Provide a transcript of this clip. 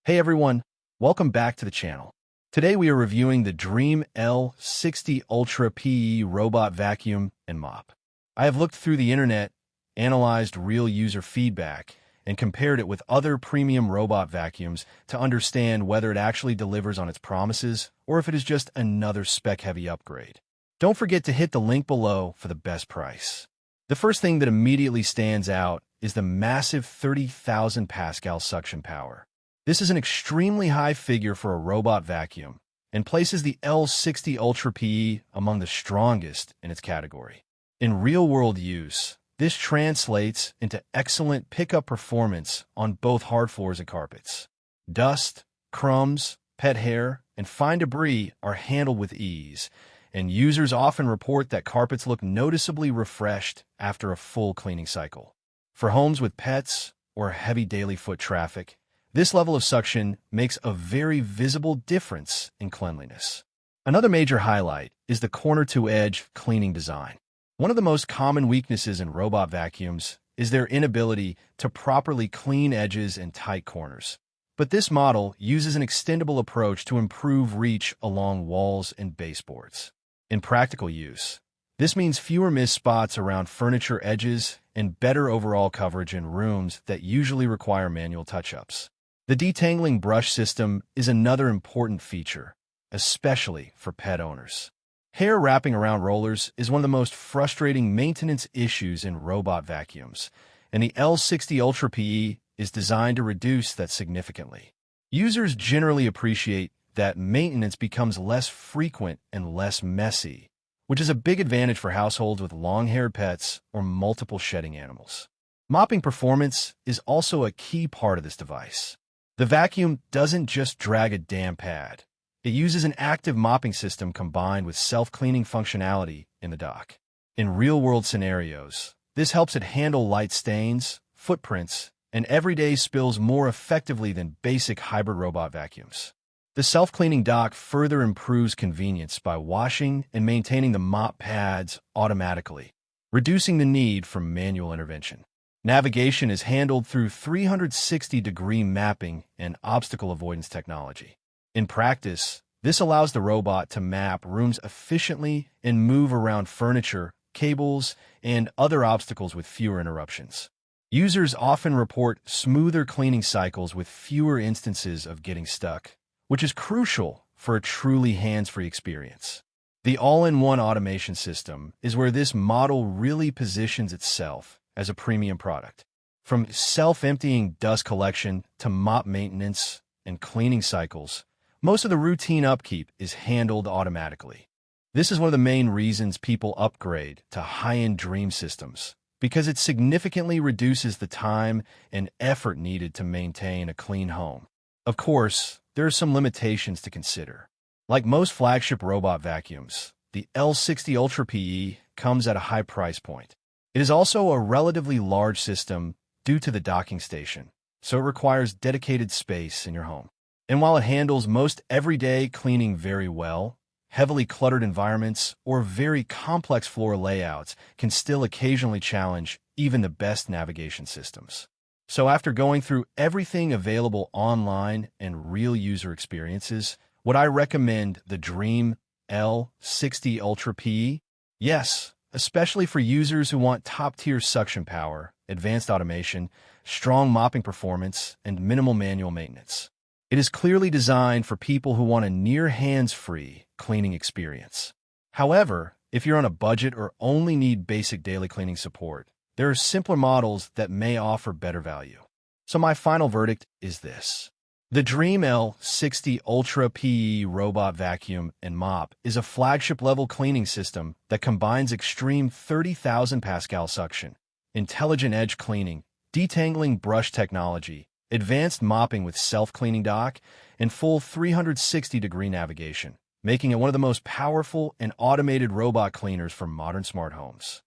Hey everyone, welcome back to the channel. Today we are reviewing the DREAME L60 Ultra PE robot vacuum and mop. I have looked through the internet, analyzed real user feedback, and compared it with other premium robot vacuums to understand whether it actually delivers on its promises or if it is just another spec-heavy upgrade. Don't forget to hit the link below for the best price. The first thing that immediately stands out is the massive 30,000 Pascal suction power. This is an extremely high figure for a robot vacuum and places the L60 Ultra PE among the strongest in its category. In real-world use, this translates into excellent pickup performance on both hard floors and carpets. Dust, crumbs, pet hair, and fine debris are handled with ease, and users often report that carpets look noticeably refreshed after a full cleaning cycle. For homes with pets or heavy daily foot traffic, this level of suction makes a very visible difference in cleanliness. Another major highlight is the corner-to-edge cleaning design. One of the most common weaknesses in robot vacuums is their inability to properly clean edges and tight corners. But this model uses an extendable approach to improve reach along walls and baseboards. In practical use, this means fewer missed spots around furniture edges and better overall coverage in rooms that usually require manual touch-ups. The detangling brush system is another important feature, especially for pet owners. Hair wrapping around rollers is one of the most frustrating maintenance issues in robot vacuums, and the L60 Ultra PE is designed to reduce that significantly. Users generally appreciate that maintenance becomes less frequent and less messy, which is a big advantage for households with long-haired pets or multiple shedding animals. Mopping performance is also a key part of this device. The vacuum doesn't just drag a damp pad. It uses an active mopping system combined with self-cleaning functionality in the dock. In real-world scenarios, this helps it handle light stains, footprints, and everyday spills more effectively than basic hybrid robot vacuums. The self-cleaning dock further improves convenience by washing and maintaining the mop pads automatically, reducing the need for manual intervention. Navigation is handled through 360-degree mapping and obstacle avoidance technology. In practice, this allows the robot to map rooms efficiently and move around furniture, cables, and other obstacles with fewer interruptions. Users often report smoother cleaning cycles with fewer instances of getting stuck, which is crucial for a truly hands-free experience. The all-in-one automation system is where this model really positions itself as a premium product. From self-emptying dust collection to mop maintenance and cleaning cycles, most of the routine upkeep is handled automatically. This is one of the main reasons people upgrade to high-end DREAME systems, because it significantly reduces the time and effort needed to maintain a clean home. Of course, there are some limitations to consider. Like most flagship robot vacuums, the L60 Ultra PE comes at a high price point. It is also a relatively large system due to the docking station, so it requires dedicated space in your home. And while it handles most everyday cleaning very well, heavily cluttered environments or very complex floor layouts can still occasionally challenge even the best navigation systems. So after going through everything available online and real user experiences, would I recommend the DREAME L60 Ultra PE? Yes, especially for users who want top-tier suction power, advanced automation, strong mopping performance, and minimal manual maintenance. It is clearly designed for people who want a near hands-free cleaning experience. However, if you're on a budget or only need basic daily cleaning support, there are simpler models that may offer better value. So my final verdict is this. The DREAME L60 Ultra PE robot vacuum and mop is a flagship-level cleaning system that combines extreme 30,000 Pascal suction, intelligent edge cleaning, detangling brush technology, advanced mopping with self-cleaning dock, and full 360-degree navigation, making it one of the most powerful and automated robot cleaners for modern smart homes.